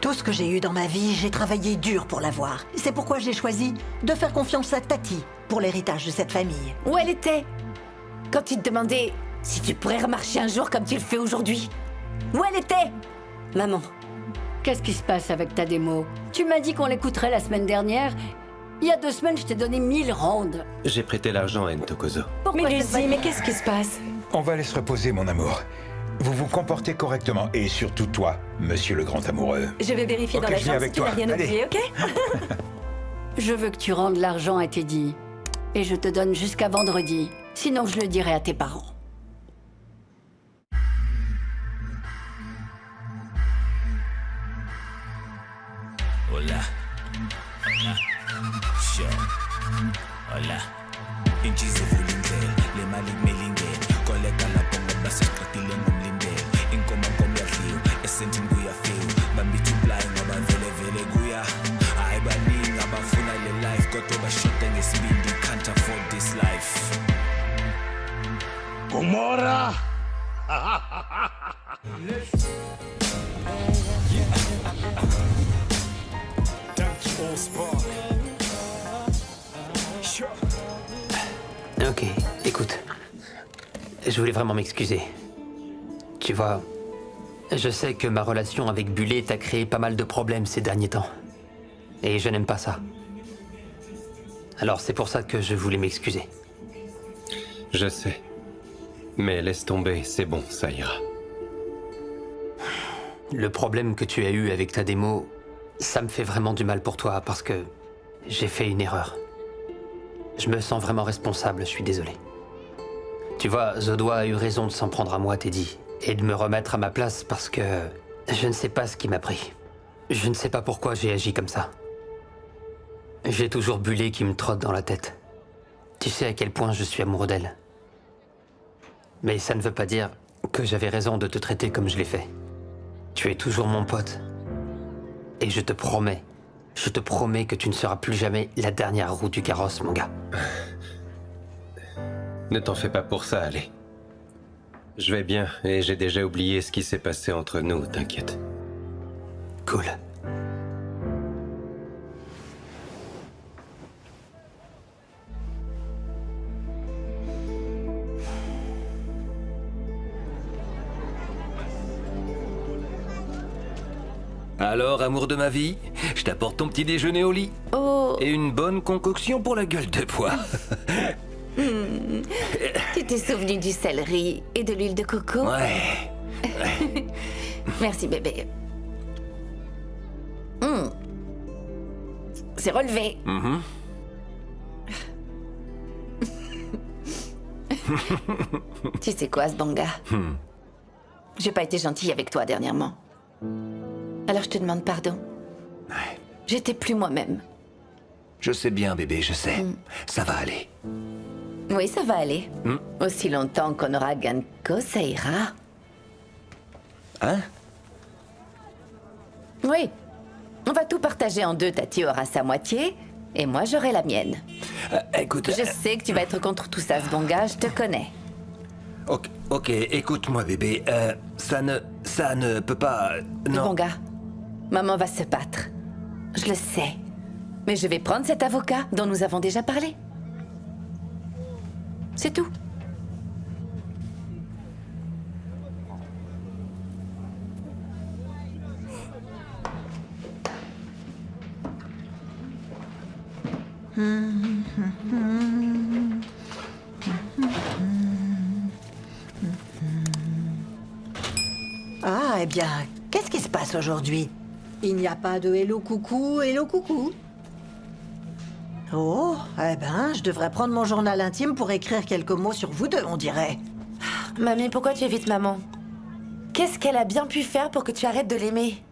Tout ce que j'ai eu dans ma vie, j'ai travaillé dur pour l'avoir. C'est pourquoi j'ai choisi de faire confiance à Tati pour l'héritage de cette famille. Où elle était quand tu te demandais si tu pourrais remarcher un jour comme tu le fais aujourd'hui? Où elle était? Maman, qu'est-ce qui se passe avec ta démo? Tu m'as dit qu'on l'écouterait la semaine dernière. Il y a 2 semaines, je t'ai donné 1000 rondes. J'ai prêté l'argent à Ntokozo. Pourquoi Mais je te vois- Lucie, mais qu'est-ce qui se passe? On va aller se reposer, mon amour. Vous vous comportez correctement, et surtout toi, monsieur le grand amoureux. Je vais vérifier Ok, dans la je viens chambre avec si tu n'as toi. rien Allez. oublié, ok? Je veux que tu rendes l'argent à Teddy. Et je te donne jusqu'à vendredi. Sinon, je le dirai à tes parents. Hola. Hola. Sure. Hola. Inchize vulindlela, le mali kumele koleka lapho ngoba sesiqedile ngomlindelo. Inkomo yadliwa, esentini kuyafika. Bambithi uplayi ngoba vele kuya. Hayi baningi abafuna le life kodwa bashoda ngesibindi, can't afford this life. Gomorra! Ok, écoute. Je voulais vraiment m'excuser. Tu vois, je sais que ma relation avec Bullet t'a créé pas mal de problèmes ces derniers temps. Et je n'aime pas ça. Alors c'est pour ça que je voulais m'excuser. Je sais. Mais laisse tomber, c'est bon, ça ira. Le problème que tu as eu avec ta démo, ça me fait vraiment du mal pour toi parce que j'ai fait une erreur. Je me sens vraiment responsable, je suis désolé. Tu vois, Zodois a eu raison de s'en prendre à moi, Teddy, et de me remettre à ma place parce que je ne sais pas ce qui m'a pris. Je ne sais pas pourquoi j'ai agi comme ça. J'ai toujours Bullet qui me trotte dans la tête. Tu sais à quel point je suis amoureux d'elle. Mais ça ne veut pas dire que j'avais raison de te traiter comme je l'ai fait. Tu es toujours mon pote. Et je te promets que tu ne seras plus jamais la dernière roue du carrosse, mon gars. Ne t'en fais pas pour ça, allez. Je vais bien et j'ai déjà oublié ce qui s'est passé entre nous, t'inquiète. Cool. Alors, amour de ma vie, je t'apporte ton petit déjeuner au lit. Oh, Et une bonne concoction pour la gueule de bois. tu t'es souvenu du céleri et de l'huile de coco? Ouais. Merci, bébé. C'est relevé. Tu sais quoi, Sbanga? J'ai pas été gentille avec toi dernièrement. Alors je te demande pardon. Ouais. J'étais plus moi-même. Je sais bien, bébé, je sais. Ça va aller. Oui, ça va aller. Aussi longtemps qu'on aura Ganko, ça ira. Hein? Oui. On va tout partager en deux. Tati aura sa moitié et moi j'aurai la mienne. Écoute... Je sais que tu vas être contre tout ça, Sbanga, je te connais. Ok, écoute-moi, bébé. Ça ne peut pas... Non. Sbanga, maman va se battre. Je le sais. Mais je vais prendre cet avocat dont nous avons déjà parlé. C'est tout. Ah, eh bien, qu'est-ce qui se passe aujourd'hui? Il n'y a pas de hello coucou, hello coucou. Oh, eh ben, je devrais prendre mon journal intime pour écrire quelques mots sur vous deux, on dirait. Mamie, pourquoi tu évites maman? Qu'est-ce qu'elle a bien pu faire pour que tu arrêtes de l'aimer?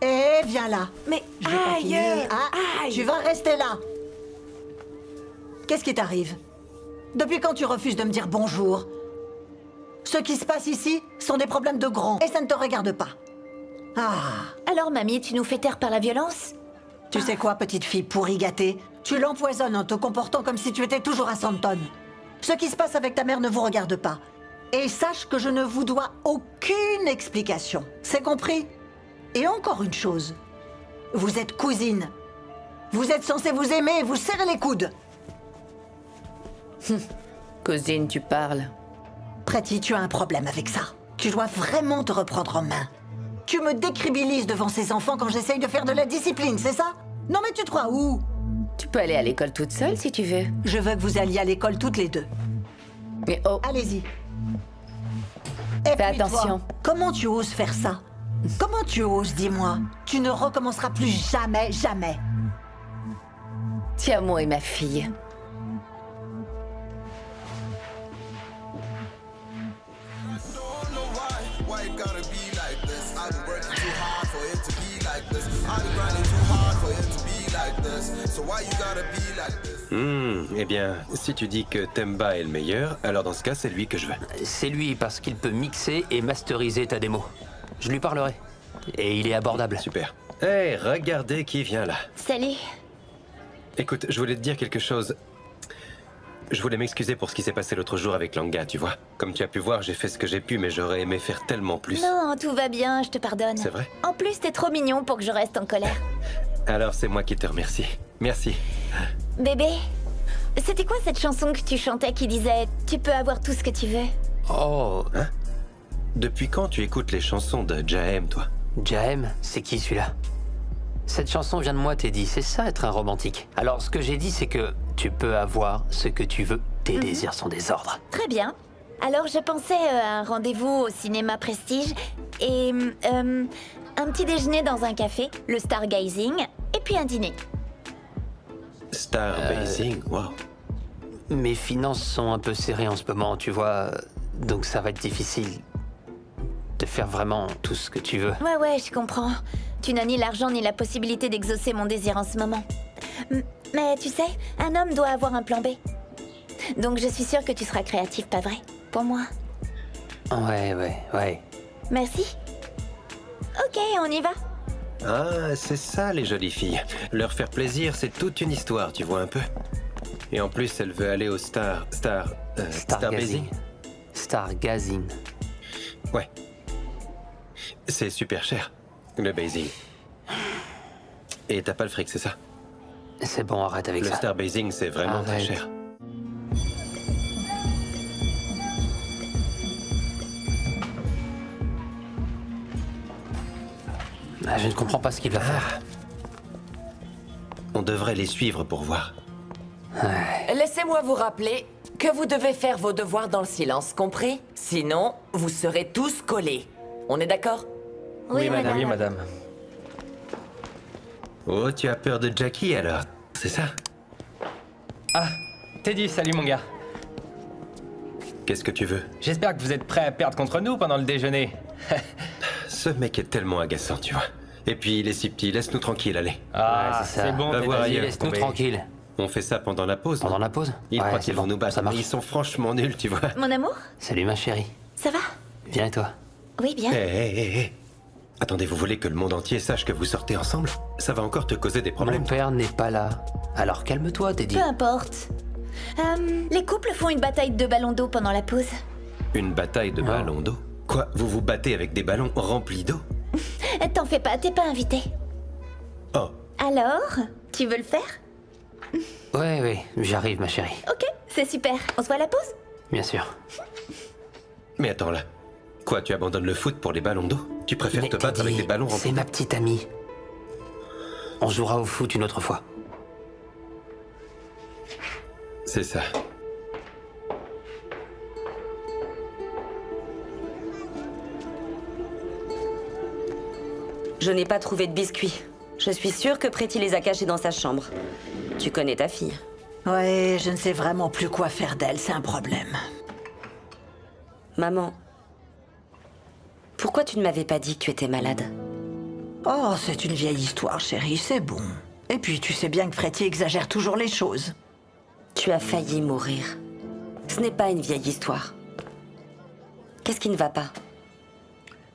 Eh, viens là. Mais Je vais pas aïe, finir. Ah, aïe. tu vas rester là. Qu'est-ce qui t'arrive? Depuis quand tu refuses de me dire bonjour? Ce qui se passe ici sont des problèmes de grands, et ça ne te regarde pas. Ah, Alors, mamie, tu nous fais taire par la violence? tu sais quoi, petite fille pourrie gâtée? Tu l'empoisonnes en te comportant comme si tu étais toujours à Santon. Ce qui se passe avec ta mère ne vous regarde pas. Et sache que je ne vous dois aucune explication. C'est compris? Et encore une chose. Vous êtes cousines. Vous êtes censés vous aimer et vous serrer les coudes. Cousine, tu parles. Pretty, tu as un problème avec ça. Tu dois vraiment te reprendre en main. Tu me décribilises devant ces enfants quand j'essaye de faire de la discipline, c'est ça? Non mais tu te crois où? Tu peux aller à l'école toute seule si tu veux. Je veux que vous alliez à l'école toutes les deux. Mais oh, Allez-y. fais attention. Comment tu oses faire ça? Comment tu oses, dis-moi? Tu ne recommenceras plus jamais, jamais. Tiamo est ma fille. Eh bien, si tu dis que Temba est le meilleur, alors dans ce cas, c'est lui que je veux. C'est lui parce qu'il peut mixer et masteriser ta démo. Je lui parlerai. Et il est abordable. Super. Hé, regardez qui vient là. Salut. Écoute, je voulais te dire quelque chose. Je voulais m'excuser pour ce qui s'est passé l'autre jour avec Langa, tu vois. Comme tu as pu voir, j'ai fait ce que j'ai pu, mais j'aurais aimé faire tellement plus. Non, tout va bien, je te pardonne. C'est vrai? En plus, t'es trop mignon pour que je reste en colère. Alors c'est moi qui te remercie. Merci. Bébé, c'était quoi cette chanson que tu chantais qui disait « Tu peux avoir tout ce que tu veux » Oh, Hein? Depuis quand tu écoutes les chansons de Jahem, toi? Jahem, c'est qui celui-là? Cette chanson vient de moi, Teddy. C'est ça, être un romantique. Alors, ce que j'ai dit, c'est que tu peux avoir ce que tu veux. Tes désirs sont des ordres. Très bien. Alors je pensais à un rendez-vous au cinéma Prestige et un petit déjeuner dans un café, le Stargazing, et puis un dîner. Starbasing, wow. Mes finances sont un peu serrées en ce moment, tu vois. Donc ça va être difficile de faire vraiment tout ce que tu veux. Ouais, je comprends. Tu n'as ni l'argent ni la possibilité d'exaucer mon désir en ce moment. Mais tu sais, un homme doit avoir un plan B. Donc je suis sûre que tu seras créatif, pas vrai? Pour moi. Ouais. Merci. Ok, on y va. Ah, c'est ça les jolies filles. Leur faire plaisir, c'est toute une histoire, tu vois un peu. Et en plus, elle veut aller au Starbasing. Stargazing. Ouais. C'est super cher, le basing. Et t'as pas le fric, c'est ça? C'est bon, arrête avec Le ça. Starbasing, c'est vraiment très Arrête. cher. Ah, je ne comprends pas ce qu'il va faire. On devrait les suivre pour voir. Laissez-moi vous rappeler que vous devez faire vos devoirs dans le silence, compris? Sinon, vous serez tous collés. On est d'accord? Oui, madame. Oh, tu as peur de Jackie alors? C'est ça? Ah, Teddy, salut mon gars. Qu'est-ce que tu veux? J'espère que vous êtes prêts à perdre contre nous pendant le déjeuner. Ce mec est tellement agaçant, tu vois. Et puis il est si petit, laisse-nous tranquille, allez. Ah, Ouais, c'est ça. c'est bon, Va Teddy, voir ailleurs. Laisse-nous tombé. tranquille. On fait ça pendant la pause. Pendant non? la pause? Ils Ouais, croient c'est qu'ils vont bon, nous battre, ça marche. mais ils sont franchement nuls, tu vois. Mon amour, Salut ma chérie. ça va? Viens et toi? Oui, bien. Hé. Attendez, vous voulez que le monde entier sache que vous sortez ensemble? Ça va encore te causer des Mon problèmes. père n'est pas là. Alors calme-toi, Teddy. Peu importe. Les couples font une bataille de ballons d'eau pendant la pause. Une bataille de ballons d'eau? Quoi? Vous vous battez avec des ballons remplis d'eau? T'en fais pas, t'es pas invité. Oh, Alors, tu veux le faire? Ouais, j'arrive ma chérie. Ok, c'est super. On se voit à la pause? Bien sûr. mais attends là. Quoi, tu abandonnes le foot pour les ballons d'eau? Tu préfères te battre Teddy, avec des ballons c'est remplis ma petite amie. On jouera au foot une autre fois. C'est ça. Je n'ai pas trouvé de biscuits. Je suis sûre que Pretty les a cachés dans sa chambre. Tu connais ta fille. Ouais, je ne sais vraiment plus quoi faire d'elle, c'est un problème. Maman, pourquoi tu ne m'avais pas dit que tu étais malade? Oh, c'est une vieille histoire, chérie, c'est bon. Et puis, tu sais bien que Freddy exagère toujours les choses. Tu as failli mourir. Ce n'est pas une vieille histoire. Qu'est-ce qui ne va pas?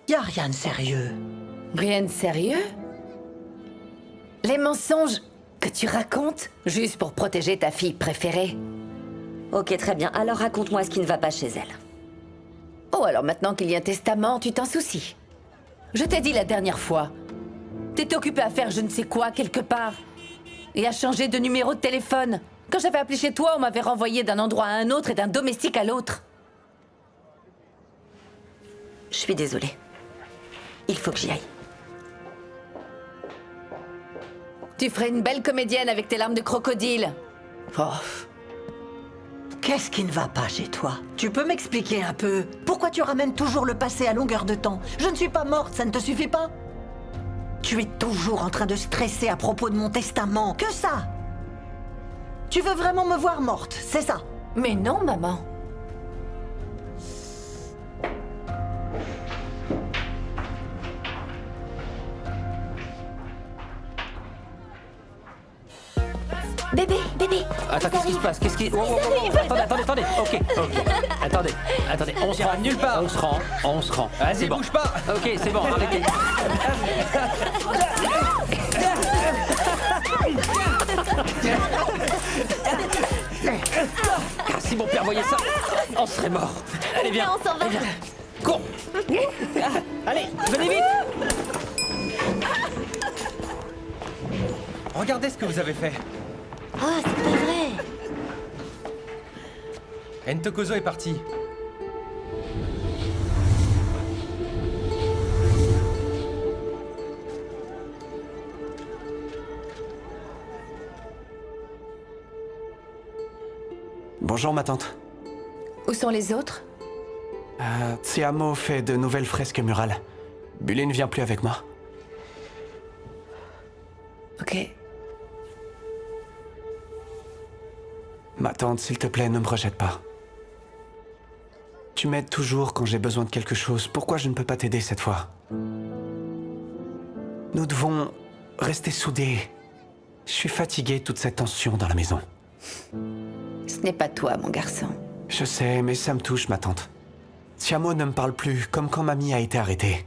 Y a rien de sérieux. Rien de sérieux? Les mensonges que tu racontes juste pour protéger ta fille préférée. Ok, très bien. Alors raconte-moi ce qui ne va pas chez elle. Oh, alors maintenant qu'il y a un testament, tu t'en soucies. Je t'ai dit la dernière fois T'étais occupé à faire je ne sais quoi quelque part. Et à changer de numéro de téléphone. Quand j'avais appelé chez toi, on m'avait renvoyé d'un endroit à un autre et d'un domestique à l'autre. Je suis désolée. Il faut que j'y aille. Tu ferais une belle comédienne avec tes larmes de crocodile. Oh. Qu'est-ce qui ne va pas chez toi? Tu peux m'expliquer un peu? Pourquoi tu ramènes toujours le passé à longueur de temps? Je ne suis pas morte, ça ne te suffit pas? Tu es toujours en train de stresser à propos de mon testament. Que ça? Tu veux vraiment me voir morte, c'est ça? Mais non, maman. Bébé, bébé. Attends, qu'est-ce qui se passe? Qu'est-ce qui... Oh, oh, oh, oh. Attendez. Ok. Attendez. On se rend nulle part. On se rend. Vas-y, bon. bouge pas. Ok, c'est bon, arrêtez. Si mon père voyait ça, on serait mort. Allez, viens. On s'en va. Viens. Cours. Allez, venez vite. Regardez ce que vous avez fait. Oh, c'est pas vrai. Entokozo est parti. Bonjour ma tante. Où sont les autres? Tsiamo fait de nouvelles fresques murales. Bully ne vient plus avec moi. Ok. Ma tante, s'il te plaît, ne me rejette pas. Tu m'aides toujours quand j'ai besoin de quelque chose. Pourquoi je ne peux pas t'aider cette fois? Nous devons rester soudés. Je suis fatigué de toute cette tension dans la maison. Ce n'est pas toi, mon garçon. Je sais, mais ça me touche, ma tante. Tsiamo ne me parle plus, comme quand mamie a été arrêtée.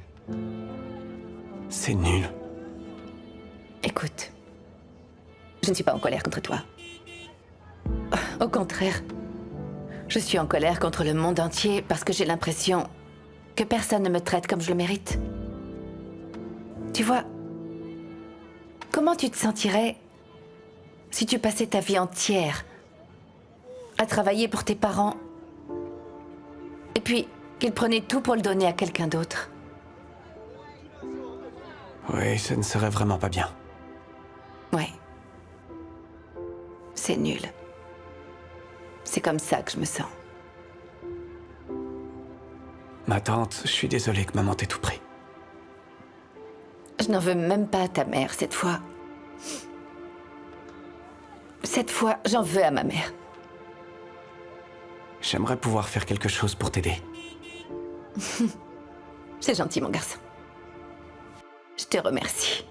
C'est nul. Écoute, je ne suis pas en colère contre toi. Au contraire, je suis en colère contre le monde entier parce que j'ai l'impression que personne ne me traite comme je le mérite. Tu vois, comment tu te sentirais si tu passais ta vie entière à travailler pour tes parents et puis qu'ils prenaient tout pour le donner à quelqu'un d'autre? Oui, ce ne serait vraiment pas bien. Ouais. C'est nul. C'est comme ça que je me sens. Ma tante, je suis désolé que maman t'ait tout pris. Je n'en veux même pas à ta mère cette fois. Cette fois, j'en veux à ma mère. J'aimerais pouvoir faire quelque chose pour t'aider. C'est gentil, mon garçon. Je te remercie.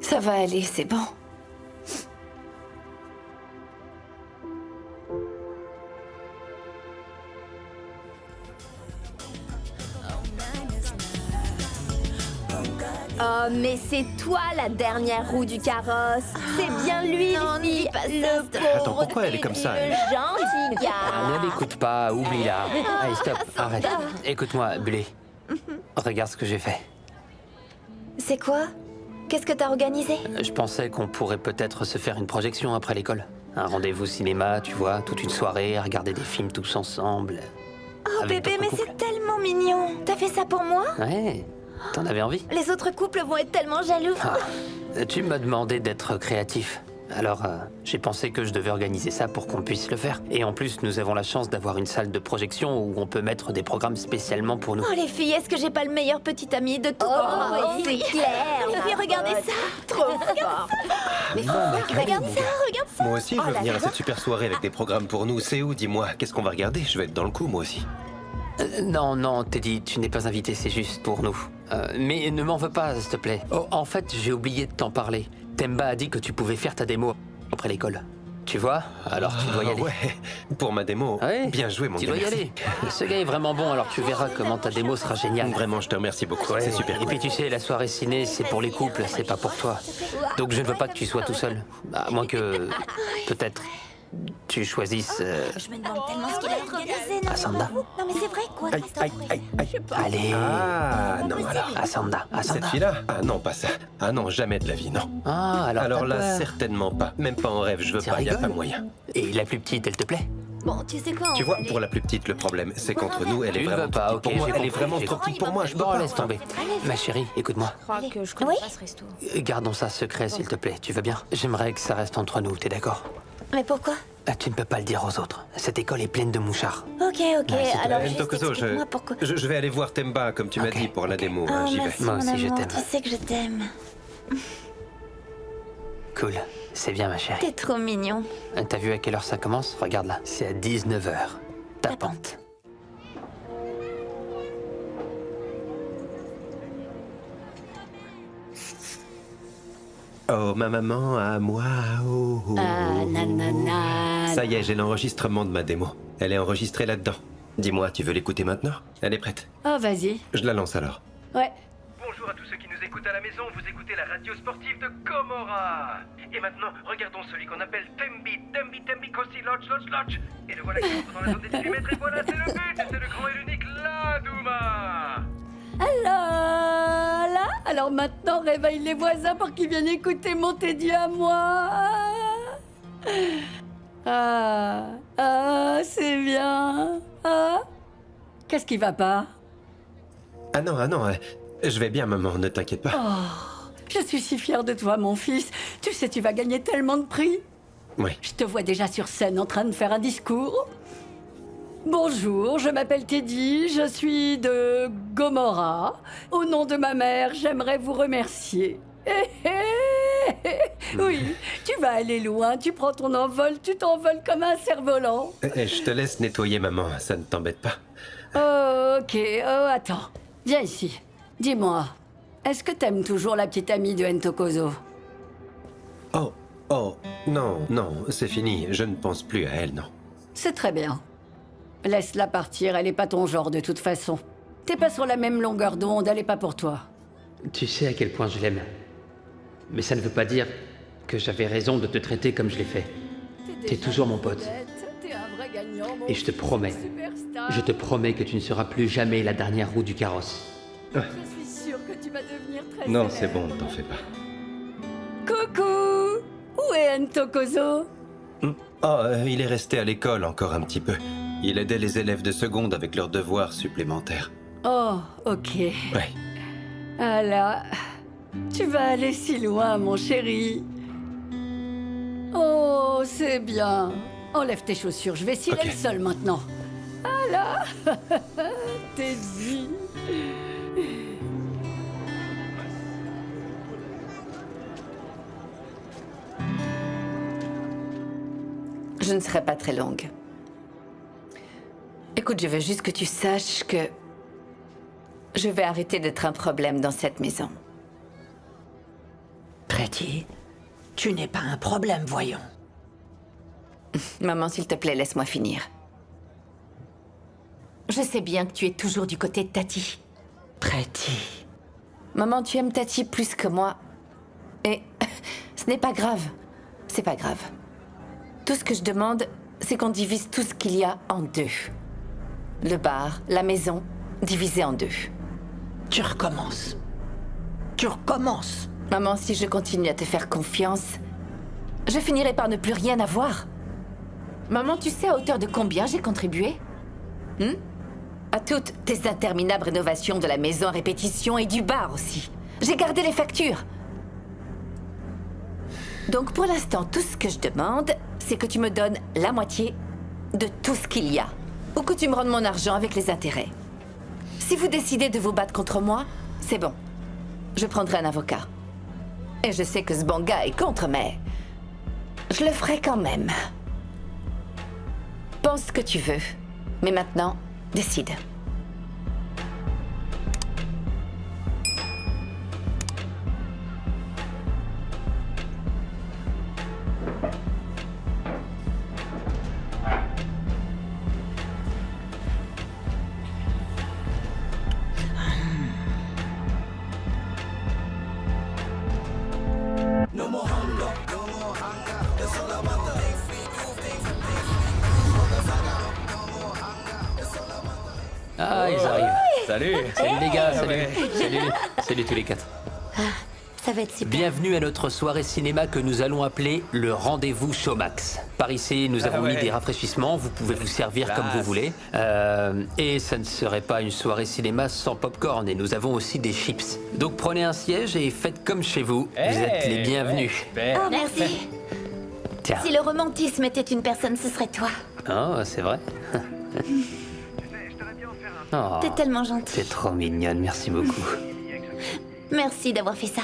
Ça va aller, c'est bon. Oh, mais c'est toi la dernière roue du carrosse. C'est bien lui, Luffy, le pauvre. Attends, pourquoi elle est comme ça, Le elle gentil gars. Ne l'écoute pas, oublie-la. Allez, stop, arrête. Écoute-moi, Bully. Regarde ce que j'ai fait. C'est quoi? Qu'est-ce que t'as organisé? Je pensais qu'on pourrait peut-être se faire une projection après l'école. Un rendez-vous cinéma, tu vois, toute une soirée, à regarder des films tous ensemble. Oh avec bébé, d'autres mais couples. c'est tellement mignon. T'as fait ça pour moi? Ouais, t'en avais envie? Les autres couples vont être tellement jaloux. Tu m'as demandé d'être créatif. Alors, j'ai pensé que je devais organiser ça pour qu'on puisse le faire. Et en plus, nous avons la chance d'avoir une salle de projection où on peut mettre des programmes spécialement pour nous. Oh les filles, est-ce que j'ai pas le meilleur petit ami de tout? oui, c'est clair. Les filles, regardez ça. Trop fort. Mais Regarde ça, regarde ça. Moi aussi, je veux Oh, venir à la cette super soirée avec des programmes pour nous. C'est où, dis-moi? Qu'est-ce qu'on va regarder? Je vais être dans le coup, moi aussi. Non, Teddy, tu n'es pas invité, c'est juste pour nous. Mais ne m'en veux pas, s'il te plaît. Oh, en fait, j'ai oublié de t'en parler. Temba a dit que tu pouvais faire ta démo après l'école. Tu vois? Alors tu dois y aller. Ouais, pour ma démo. Ouais, Bien joué, mon tu gars. dois y merci. aller. Ce gars est vraiment bon, alors tu verras comment ta démo sera géniale. Vraiment, je te remercie beaucoup. Ouais. C'est super Et cool. puis tu sais, la soirée ciné, c'est pour les couples, c'est pas pour toi. Donc je ne veux pas que tu sois tout seul. À moins que... peut-être... tu choisisses... Je me demande tellement ce qu'il a organisé, non? Asanda. Non mais c'est vrai, quoi. Aïe, aïe, aïe, aïe. Allez. Ah, non, alors. Asanda, Cette Asanda. fille-là? Ah non, pas ça. Ah non, jamais de la vie, non. Ah, alors t'as là, peur. certainement pas. Même pas en rêve, je veux Tu pas, y a rigoles pas moyen. Et la plus petite, elle te plaît? Bon, tu sais quoi, on Tu va vois, aller- pour la plus petite, le problème, c'est qu'entre nous, elle est Tu ne vraiment veux pas, trop ok. petite pour moi. j'ai Elle est compris, vraiment j'ai trop compris. petite pour moi, je peux Bon, pas. laisse tomber. Ma chérie, écoute-moi. Je crois que je connais pas ce resto. Gardons ça secret, s'il te plaît. Tu veux bien? J'aimerais que ça reste entre nous, t'es d'accord? Mais pourquoi? Tu ne peux pas le dire aux autres. Cette école est pleine de mouchards. Ok, alors juste Ntokozo, explique-moi pourquoi... je vais aller voir Temba, comme tu m'as dit, pour la démo. Oh, J'y vais. merci, Moi mon aussi, je amour, t'aime. tu sais que je t'aime. Cool. C'est bien, ma chérie. T'es trop mignon. T'as vu à quelle heure ça commence? Regarde là. C'est à 19h. Tapante. Oh, ma maman, à moi, oh, oh, Ah, oh. nanana. Ça y est, j'ai l'enregistrement de ma démo. Elle est enregistrée là-dedans. Dis-moi, tu veux l'écouter maintenant? Elle est prête. Oh, vas-y. Je la lance alors. Ouais. Bonjour à tous ceux qui nous écoutent à la maison, vous écoutez la radio sportive de Gomorrah. Et maintenant, regardons celui qu'on appelle Tembi, Kosi, Lodge. Et le voilà qui entre dans la zone des 18 mètres, et voilà, c'est le but, et c'est le grand et l'unique Ladouma. Alors maintenant, réveille les voisins pour qu'ils viennent écouter mon Teddy à moi. C'est bien. Qu'est-ce qui va pas? Ah non, je vais bien, maman, ne t'inquiète pas. Oh, je suis si fière de toi, mon fils. Tu sais, tu vas gagner tellement de prix. Oui. Je te vois déjà sur scène en train de faire un discours. Bonjour, je m'appelle Teddy, je suis de Gomorrah. Au nom de ma mère, j'aimerais vous remercier. Oui, tu vas aller loin, tu prends ton envol, tu t'envoles comme un cerf-volant. Je te laisse nettoyer, maman, ça ne t'embête pas. Oh, ok, attends. Viens ici. Dis-moi, est-ce que t'aimes toujours la petite amie de Ntokozo? Oh, non, c'est fini, je ne pense plus à elle, non. C'est très bien. Laisse-la partir, elle est pas ton genre de toute façon. T'es pas sur la même longueur d'onde, elle est pas pour toi. Tu sais à quel point je l'aime. Mais ça ne veut pas dire que j'avais raison de te traiter comme je l'ai fait. T'es toujours mon pote. T'es un vrai gagnant, mon Et je te promets, superstar. je te promets que tu ne seras plus jamais la dernière roue du carrosse. Je suis sûre que tu vas devenir très Non, célèbre. c'est bon, ne t'en fais pas. Coucou! Où est Ntokozo? Il est resté à l'école encore un petit peu. Il aidait les élèves de seconde avec leurs devoirs supplémentaires. Oh, ok. Ouais. Alors, tu vas aller si loin, mon chéri. Oh, c'est bien. Enlève tes chaussures, je vais cirer Ok. le sol maintenant. Alors, t'es dit. Je ne serai pas très longue. Écoute, je veux juste que tu saches que je vais arrêter d'être un problème dans cette maison. Pretty, tu n'es pas un problème, voyons. Maman, s'il te plaît, laisse-moi finir. Je sais bien que tu es toujours du côté de Tati. Pretty. Maman, tu aimes Tati plus que moi. Et ce n'est pas grave. C'est pas grave. Tout ce que je demande, c'est qu'on divise tout ce qu'il y a en deux. Le bar, la maison, divisé en deux. Tu recommences. Tu recommences. Maman, si je continue à te faire confiance, je finirai par ne plus rien avoir. Maman, tu sais à hauteur de combien j'ai contribué? À toutes tes interminables rénovations de la maison à répétition et du bar aussi. J'ai gardé les factures. Donc pour l'instant, tout ce que je demande, c'est que tu me donnes la moitié de tout ce qu'il y a. Ou que tu me rendes mon argent avec les intérêts. Si vous décidez de vous battre contre moi, c'est bon. Je prendrai un avocat. Et je sais que ce banga est contre, mais je le ferai quand même. Pense ce que tu veux. Mais maintenant, décide. No more hunger. It's all about the ils arrivent. Salut. Salut les gars, salut. Salut tous les quatre. Ça va être super. Bienvenue à notre soirée cinéma que nous allons appeler le Rendez-vous Showmax. Par ici, nous avons mis des rafraîchissements, vous pouvez vous servir comme vous voulez. Et ça ne serait pas une soirée cinéma sans popcorn, et nous avons aussi des chips. Donc prenez un siège et faites comme chez vous, vous êtes les bienvenus. Oh, merci. Tiens. Si le romantisme était une personne, ce serait toi. Oh, c'est vrai. Oh, T'es tellement gentil. t'es trop mignonne, merci beaucoup. Merci d'avoir fait ça.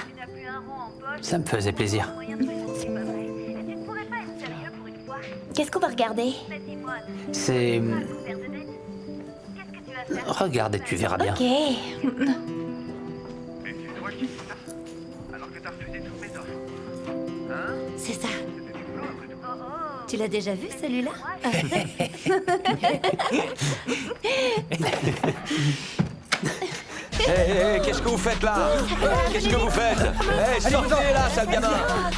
Ça me faisait plaisir. Qu'est-ce qu'on va regarder? C'est... Regarde et tu verras bien. Ok. C'est ça. Tu l'as déjà vu, celui-là? Hé, qu'est-ce que vous faites là? Qu'est-ce que vous faites? Hé, sortez là, sale gamin!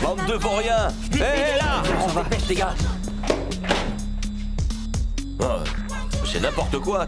Bande de vaut rien! Hé, là! On va dépêche, les gars. Oh, c'est n'importe quoi!